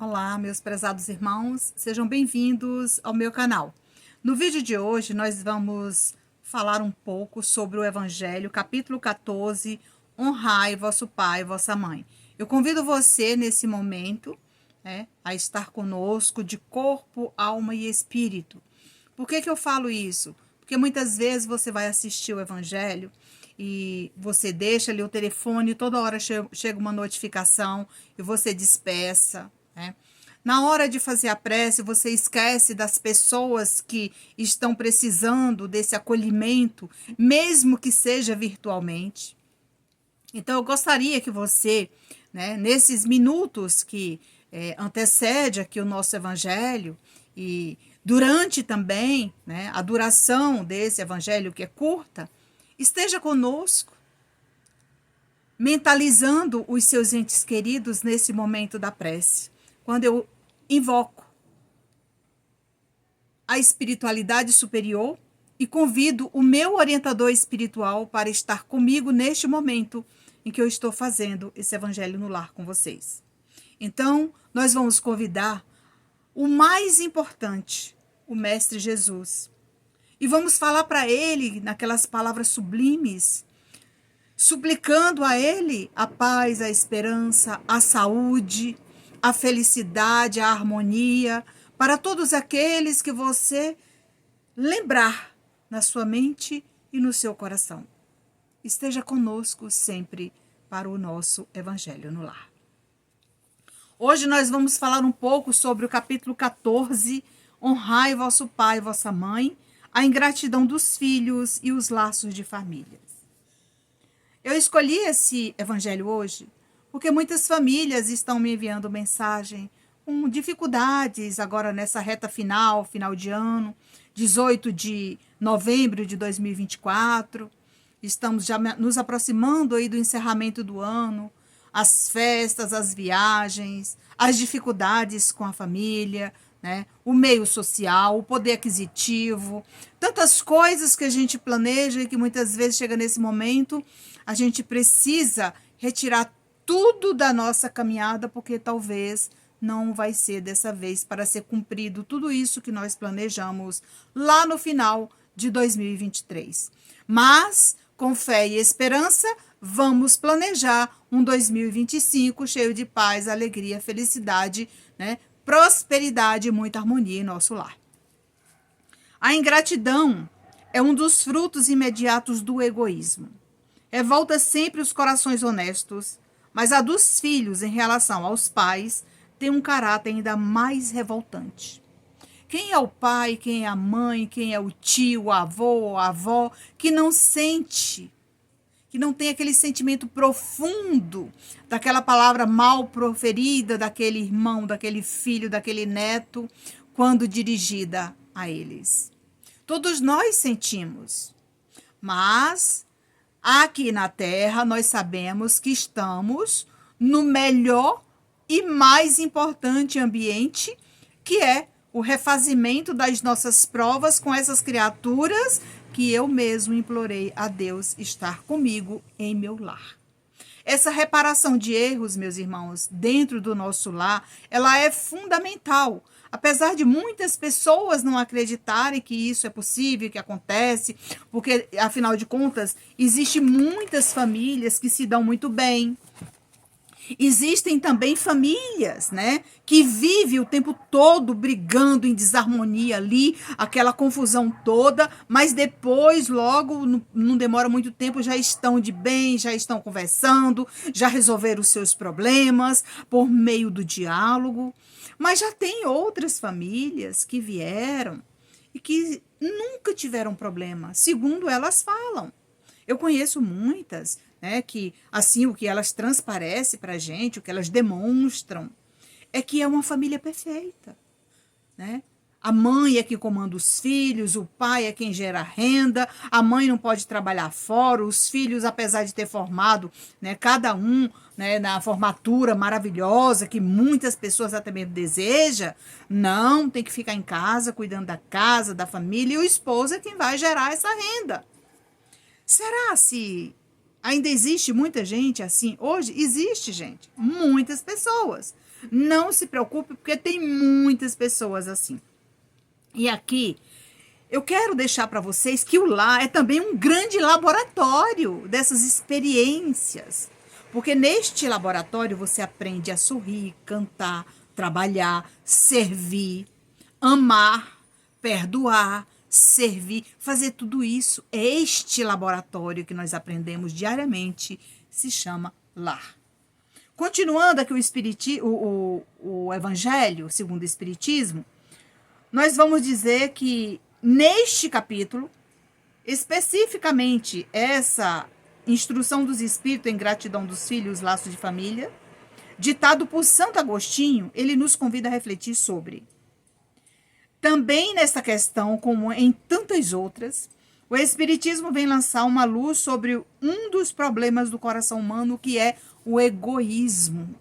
Olá, meus prezados irmãos, sejam bem-vindos ao meu canal. No vídeo de hoje, nós vamos falar um pouco sobre o Evangelho, capítulo 14, honrai vosso pai e vossa mãe. Eu convido você, nesse momento, a estar conosco de corpo, alma e espírito. Por que eu falo isso? Porque muitas vezes você vai assistir o Evangelho e você deixa ali o telefone, toda hora chega uma notificação e você despeça, né? Na hora de fazer a prece, você esquece das pessoas que estão precisando desse acolhimento, mesmo que seja virtualmente. Então, eu gostaria que você, nesses minutos que antecede aqui o nosso evangelho e durante também, a duração desse evangelho que é curta, esteja conosco, mentalizando os seus entes queridos nesse momento da prece. Quando eu invoco a espiritualidade superior e convido o meu orientador espiritual para estar comigo neste momento em que eu estou fazendo esse evangelho no lar com vocês. Então, nós vamos convidar o mais importante, o Mestre Jesus. E vamos falar para ele naquelas palavras sublimes, suplicando a ele a paz, a esperança, a saúde, a felicidade, a harmonia, para todos aqueles que você lembrar na sua mente e no seu coração. Esteja conosco sempre para o nosso Evangelho no Lar. Hoje nós vamos falar um pouco sobre o capítulo 14, honrai vosso pai e vossa mãe, a ingratidão dos filhos e os laços de famílias. Eu escolhi esse evangelho hoje porque muitas famílias estão me enviando mensagem com dificuldades agora nessa reta final de ano, 18 de novembro de 2024. Estamos já nos aproximando aí do encerramento do ano, as festas, as viagens, as dificuldades com a família, o meio social, o poder aquisitivo, tantas coisas que a gente planeja e que muitas vezes chega nesse momento, a gente precisa retirar tudo da nossa caminhada, porque talvez não vai ser dessa vez para ser cumprido tudo isso que nós planejamos lá no final de 2023. Mas, com fé e esperança, vamos planejar um 2025 cheio de paz, alegria, felicidade, prosperidade e muita harmonia em nosso lar. A ingratidão é um dos frutos imediatos do egoísmo. Revolta sempre os corações honestos, mas a dos filhos em relação aos pais tem um caráter ainda mais revoltante. Quem é o pai, quem é a mãe, quem é o tio, o avô, a avó, que não sente, que não tem aquele sentimento profundo daquela palavra mal proferida daquele irmão, daquele filho, daquele neto, quando dirigida a eles. Todos nós sentimos, mas aqui na Terra nós sabemos que estamos no melhor e mais importante ambiente, que é o refazimento das nossas provas com essas criaturas que eu mesmo implorei a Deus estar comigo em meu lar. Essa reparação de erros, meus irmãos, dentro do nosso lar, ela é fundamental. Apesar de muitas pessoas não acreditarem que isso é possível, que acontece, porque, afinal de contas, existem muitas famílias que se dão muito bem. Existem também famílias, que vivem o tempo todo brigando em desarmonia ali, aquela confusão toda, mas depois, logo, não demora muito tempo, já estão de bem, já estão conversando, já resolveram os seus problemas por meio do diálogo. Mas já tem outras famílias que vieram e que nunca tiveram problema, segundo elas falam. Eu conheço muitas, que assim o que elas transparecem para a gente, o que elas demonstram, é que é uma família perfeita. A mãe é quem comanda os filhos, o pai é quem gera renda, a mãe não pode trabalhar fora, os filhos, apesar de ter formado, cada um, na formatura maravilhosa que muitas pessoas até mesmo desejam, não, tem que ficar em casa, cuidando da casa, da família, e o esposo é quem vai gerar essa renda. Será se ainda existe muita gente assim? Hoje existe, gente, muitas pessoas. Não se preocupe, porque tem muitas pessoas assim. E aqui, eu quero deixar para vocês que o lar é também um grande laboratório dessas experiências. Porque neste laboratório você aprende a sorrir, cantar, trabalhar, servir, amar, perdoar, servir, fazer tudo isso. Este laboratório que nós aprendemos diariamente se chama lar. Continuando aqui o Evangelho segundo o Espiritismo, nós vamos dizer que neste capítulo, especificamente essa instrução dos espíritos em gratidão dos filhos, laços de família, ditado por Santo Agostinho, ele nos convida a refletir sobre. Também nessa questão, como em tantas outras, o Espiritismo vem lançar uma luz sobre um dos problemas do coração humano, que é o egoísmo.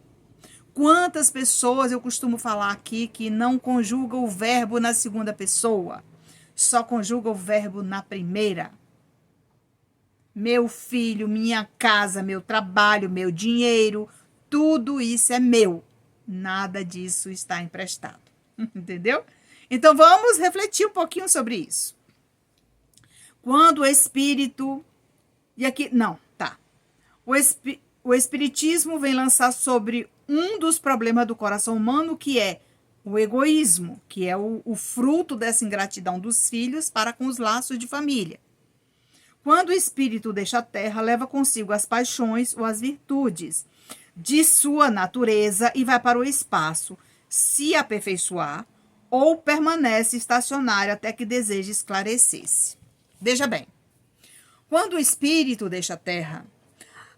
Quantas pessoas eu costumo falar aqui que não conjugam o verbo na segunda pessoa, só conjugam o verbo na primeira? Meu filho, minha casa, meu trabalho, meu dinheiro, tudo isso é meu. Nada disso está emprestado. Entendeu? Então vamos refletir um pouquinho sobre isso. Quando o espírito... E aqui... Não, tá. O Espiritismo vem lançar sobre um dos problemas do coração humano, que é o egoísmo, que é o fruto dessa ingratidão dos filhos para com os laços de família. Quando o espírito deixa a terra, leva consigo as paixões ou as virtudes de sua natureza e vai para o espaço, se aperfeiçoar, ou permanece estacionário até que deseje esclarecer-se. Veja bem, quando o espírito deixa a terra,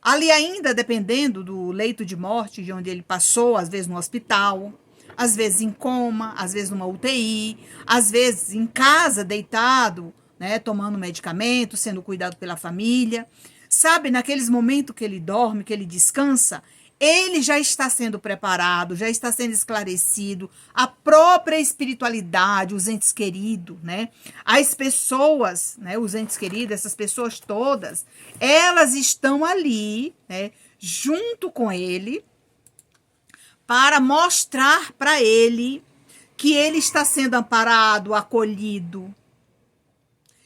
ali ainda dependendo do leito de morte, de onde ele passou, às vezes no hospital, às vezes em coma, às vezes numa UTI, às vezes em casa, deitado, né, tomando medicamento, sendo cuidado pela família. Sabe, naqueles momentos que ele dorme, que ele descansa, ele já está sendo preparado, já está sendo esclarecido, a própria espiritualidade, os entes queridos, né? As pessoas, né, os entes queridos, essas pessoas todas, elas estão ali, né, junto com ele, para mostrar para ele que ele está sendo amparado, acolhido,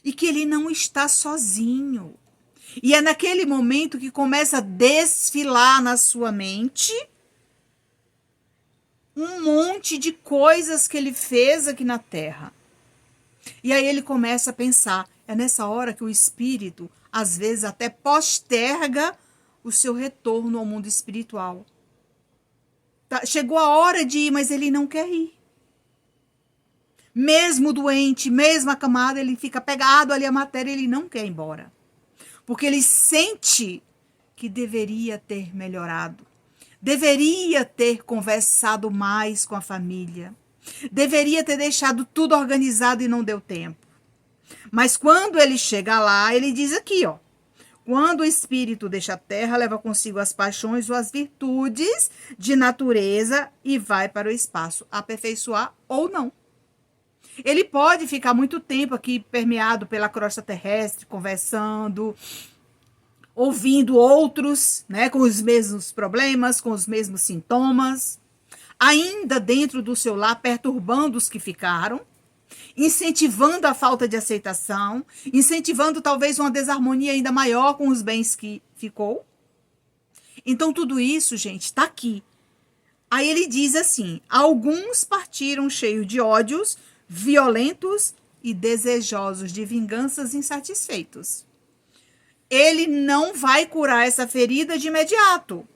e que ele não está sozinho. E é naquele momento que começa a desfilar na sua mente um monte de coisas que ele fez aqui na Terra. E aí ele começa a pensar. É nessa hora que o espírito, às vezes, até posterga o seu retorno ao mundo espiritual. Tá, chegou a hora de ir, mas ele não quer ir. Mesmo doente, mesmo acamado, ele fica pegado ali à matéria, ele não quer ir embora. Porque ele sente que deveria ter melhorado, deveria ter conversado mais com a família, deveria ter deixado tudo organizado e não deu tempo. Mas quando ele chega lá, ele diz aqui, ó, quando o espírito deixa a terra, leva consigo as paixões ou as virtudes de natureza e vai para o espaço, aperfeiçoar ou não. Ele pode ficar muito tempo aqui permeado pela crosta terrestre, conversando, ouvindo outros, né, com os mesmos problemas, com os mesmos sintomas, ainda dentro do seu lar, perturbando os que ficaram, incentivando a falta de aceitação, incentivando talvez uma desarmonia ainda maior com os bens que ficou. Então tudo isso, gente, está aqui. Aí ele diz assim, alguns partiram cheios de ódios, violentos e desejosos de vinganças insatisfeitos. Ele não vai curar essa ferida de imediato.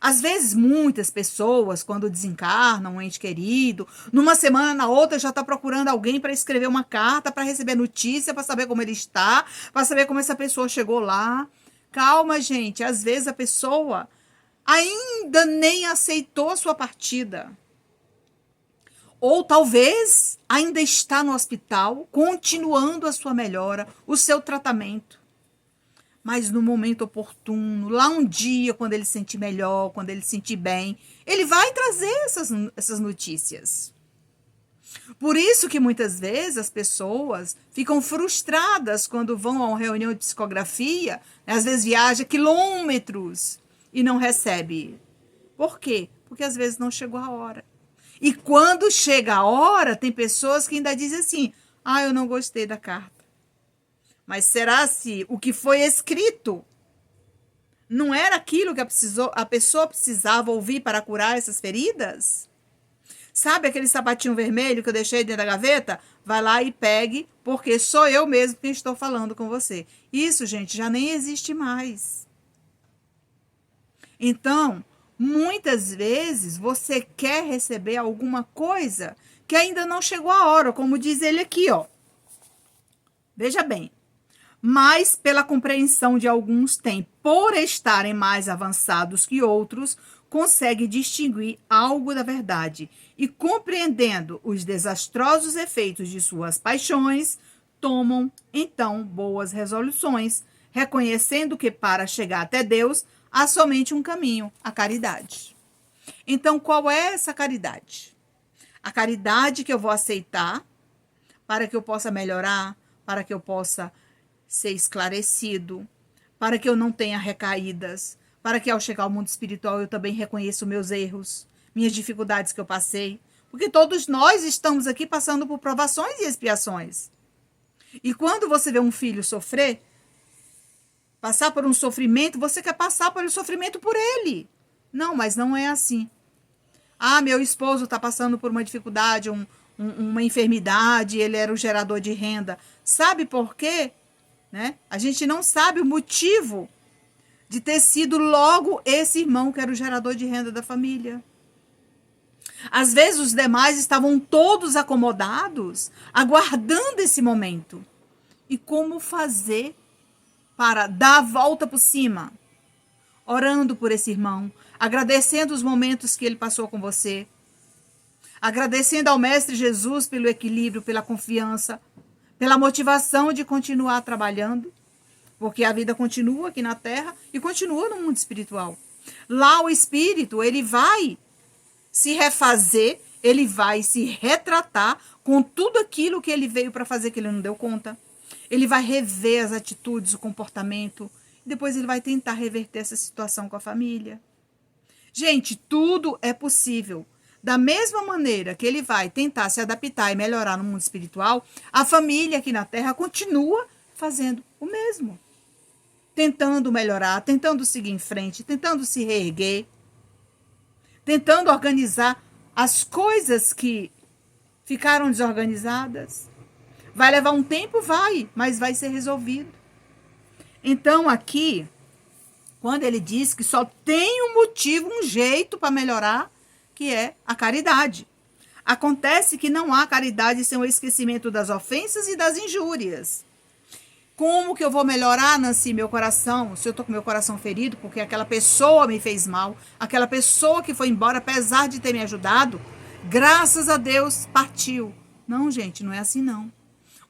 Às vezes, muitas pessoas, quando desencarnam um ente querido, numa semana, na outra, já está procurando alguém para escrever uma carta, para receber notícia, para saber como ele está, para saber como essa pessoa chegou lá. Calma, gente. Às vezes, a pessoa ainda nem aceitou a sua partida. Ou talvez ainda está no hospital, continuando a sua melhora, o seu tratamento. Mas no momento oportuno, lá um dia, quando ele se sentir melhor, quando ele se sentir bem, ele vai trazer essas notícias. Por isso que muitas vezes as pessoas ficam frustradas quando vão a uma reunião de psicografia, às vezes viaja quilômetros e não recebe. Por quê? porque às vezes não chegou a hora. E quando chega a hora, tem pessoas que ainda dizem assim: ah, eu não gostei da carta. Mas será se o que foi escrito não era aquilo que a pessoa precisava ouvir para curar essas feridas? Sabe aquele sapatinho vermelho que eu deixei dentro da gaveta? Vai lá e pegue, porque sou eu mesmo quem estou falando com você. Isso, gente, já nem existe mais. Então, muitas vezes você quer receber alguma coisa que ainda não chegou a hora, como diz ele aqui, ó. Veja bem. Mas pela compreensão de alguns tem, por estarem mais avançados que outros, consegue distinguir algo da verdade e, compreendendo os desastrosos efeitos de suas paixões, tomam, então, boas resoluções, reconhecendo que para chegar até Deus há somente um caminho, a caridade. Então, qual é essa caridade? A caridade que eu vou aceitar para que eu possa melhorar, para que eu possa ser esclarecido, para que eu não tenha recaídas, para que ao chegar ao mundo espiritual eu também reconheça os meus erros, minhas dificuldades que eu passei, porque todos nós estamos aqui passando por provações e expiações. E quando você vê um filho sofrer, passar por um sofrimento, você quer passar pelo sofrimento por ele. Não, mas não é assim. Ah, meu esposo está passando por uma dificuldade, uma enfermidade, ele era o gerador de renda. Sabe por quê? Né? A gente não sabe o motivo de ter sido logo esse irmão que era o gerador de renda da família. Às vezes os demais estavam todos acomodados, aguardando esse momento. E como fazer para dar a volta por cima? Orando por esse irmão, agradecendo os momentos que ele passou com você, agradecendo ao Mestre Jesus pelo equilíbrio, pela confiança, pela motivação de continuar trabalhando, porque a vida continua aqui na Terra e continua no mundo espiritual. Lá o espírito, ele vai se refazer, ele vai se retratar com tudo aquilo que ele veio para fazer que ele não deu conta. Ele vai rever as atitudes, o comportamento, e depois ele vai tentar reverter essa situação com a família. Gente, tudo é possível. Da mesma maneira que ele vai tentar se adaptar e melhorar no mundo espiritual, a família aqui na Terra continua fazendo o mesmo. Tentando melhorar, tentando seguir em frente, tentando se reerguer, tentando organizar as coisas que ficaram desorganizadas. Vai levar um tempo? Vai, mas vai ser resolvido. Então, aqui, quando ele diz que só tem um motivo, um jeito para melhorar, que é a caridade. Acontece que não há caridade sem o esquecimento das ofensas e das injúrias. Como que eu vou melhorar, Nancy, meu coração, se eu estou com meu coração ferido, porque aquela pessoa me fez mal, aquela pessoa que foi embora, apesar de ter me ajudado, graças a Deus, partiu. Não, gente, não é assim não.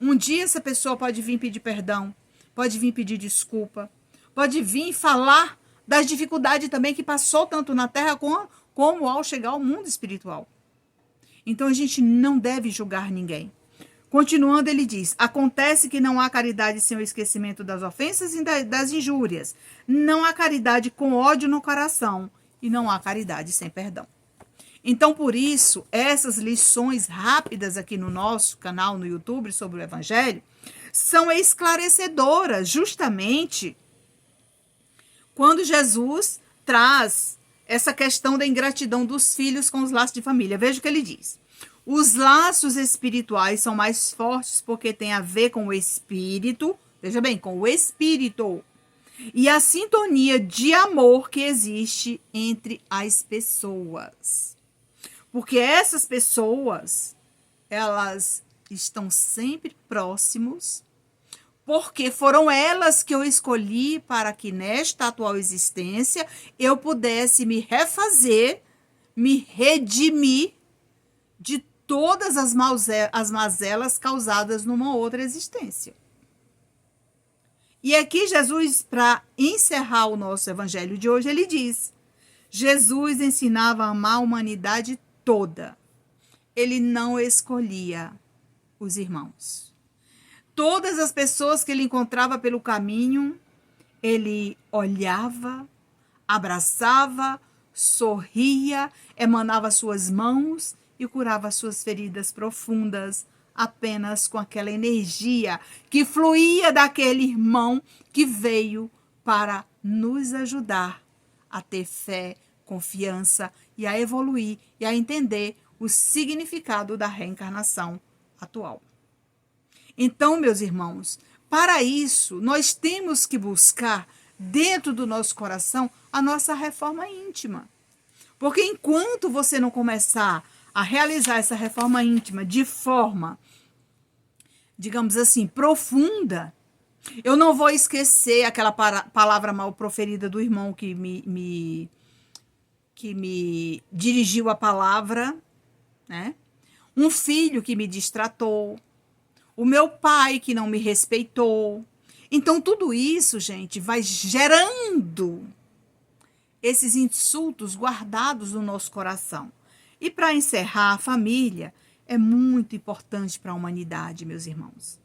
Um dia essa pessoa pode vir pedir perdão, pode vir pedir desculpa, pode vir falar das dificuldades também que passou tanto na Terra como ao chegar ao mundo espiritual. Então a gente não deve julgar ninguém. Continuando, ele diz: acontece que não há caridade sem o esquecimento das ofensas e das injúrias. Não há caridade com ódio no coração. E não há caridade sem perdão. Então, por isso, essas lições rápidas aqui no nosso canal no YouTube sobre o Evangelho são esclarecedoras, justamente quando Jesus traz essa questão da ingratidão dos filhos com os laços de família. Veja o que ele diz. Os laços espirituais são mais fortes porque tem a ver com o espírito, veja bem, com o espírito, e a sintonia de amor que existe entre as pessoas. Porque essas pessoas, elas estão sempre próximos, porque foram elas que eu escolhi para que nesta atual existência eu pudesse me refazer, me redimir de todas as mazelas causadas numa outra existência. E aqui Jesus, para encerrar o nosso evangelho de hoje, ele diz: Jesus ensinava a amar a humanidade toda. Ele não escolhia os irmãos. Todas as pessoas que ele encontrava pelo caminho, ele olhava, abraçava, sorria, emanava suas mãos e curava suas feridas profundas, apenas com aquela energia que fluía daquele irmão que veio para nos ajudar a ter fé, confiança e a evoluir e a entender o significado da reencarnação atual. Então, meus irmãos, para isso, nós temos que buscar dentro do nosso coração a nossa reforma íntima. Porque enquanto você não começar a realizar essa reforma íntima de forma, digamos assim, profunda, eu não vou esquecer aquela palavra mal proferida do irmão que me dirigiu a palavra, né? Um filho que me distratou, o meu pai que não me respeitou. Então, tudo isso, gente, vai gerando esses insultos guardados no nosso coração. E para encerrar, a família é muito importante para a humanidade, meus irmãos.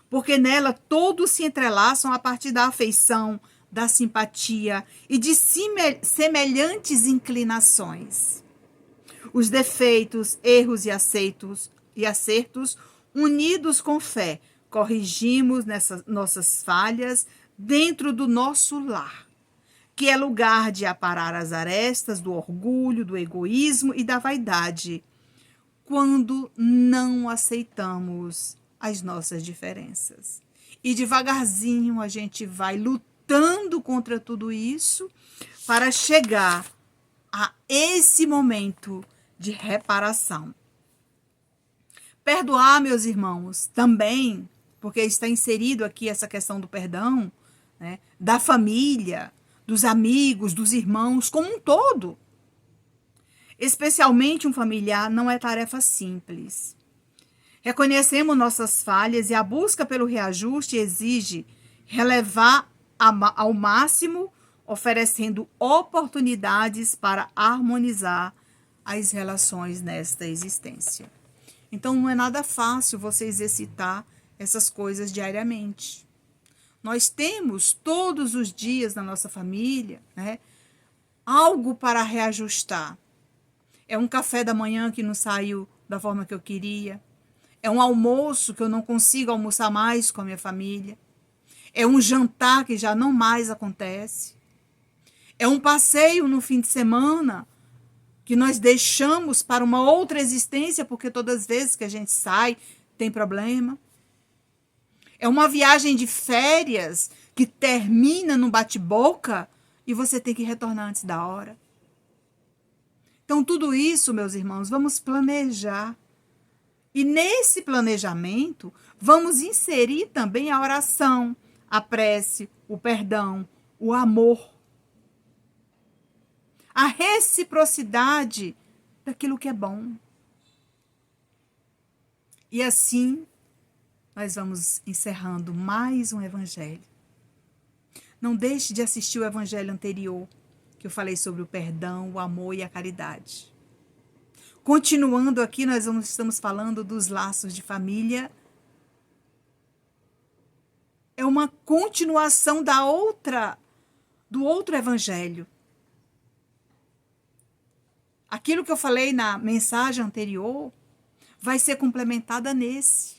Porque nela todos se entrelaçam a partir da afeição, da simpatia e de semelhantes inclinações. Os defeitos, erros e acertos, unidos com fé, corrigimos nessas nossas falhas dentro do nosso lar, que é lugar de aparar as arestas do orgulho, do egoísmo e da vaidade, quando não aceitamos as nossas diferenças. E devagarzinho a gente vai lutando contra tudo isso para chegar a esse momento de reparação. Perdoar, meus irmãos, também, porque está inserido aqui essa questão do perdão, né, da família, dos amigos, dos irmãos, como um todo. Especialmente um familiar não é tarefa simples. Reconhecemos nossas falhas e a busca pelo reajuste exige relevar ao máximo, oferecendo oportunidades para harmonizar as relações nesta existência. Então, não é nada fácil você exercitar essas coisas diariamente. Nós temos todos os dias na nossa família, né, algo para reajustar. É um café da manhã que não saiu da forma que eu queria. É um almoço que eu não consigo almoçar mais com a minha família. É um jantar que já não mais acontece. É um passeio no fim de semana que nós deixamos para uma outra existência, porque todas as vezes que a gente sai, tem problema. É uma viagem de férias que termina num bate-boca e você tem que retornar antes da hora. Então, tudo isso, meus irmãos, vamos planejar. E nesse planejamento, vamos inserir também a oração, a prece, o perdão, o amor. A reciprocidade daquilo que é bom. E assim, nós vamos encerrando mais um evangelho. Não deixe de assistir o evangelho anterior, que eu falei sobre o perdão, o amor e a caridade. Continuando aqui, nós estamos falando dos laços de família. É uma continuação do outro evangelho. Aquilo que eu falei na mensagem anterior vai ser complementada nesse.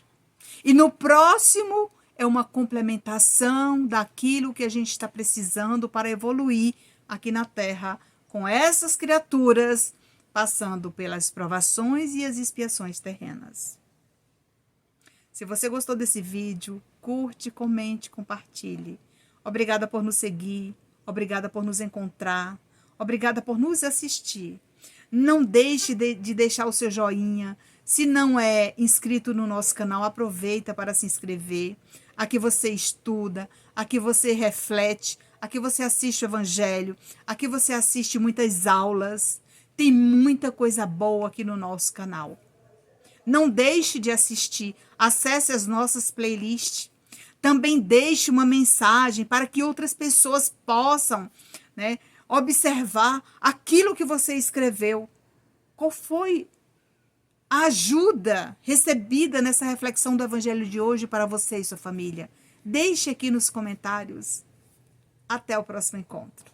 E no próximo é uma complementação daquilo que a gente está precisando para evoluir aqui na Terra com essas criaturas passando pelas provações e as expiações terrenas. Se você gostou desse vídeo, curte, comente, compartilhe. Obrigada por nos seguir, obrigada por nos encontrar, obrigada por nos assistir. Não deixe de deixar o seu joinha. Se não é inscrito no nosso canal, aproveita para se inscrever. Aqui você estuda, aqui você reflete, aqui você assiste o evangelho, aqui você assiste muitas aulas. Tem muita coisa boa aqui no nosso canal. Não deixe de assistir. Acesse as nossas playlists. Também deixe uma mensagem para que outras pessoas possam, né, observar aquilo que você escreveu. Qual foi a ajuda recebida nessa reflexão do evangelho de hoje para você e sua família? Deixe aqui nos comentários. Até o próximo encontro.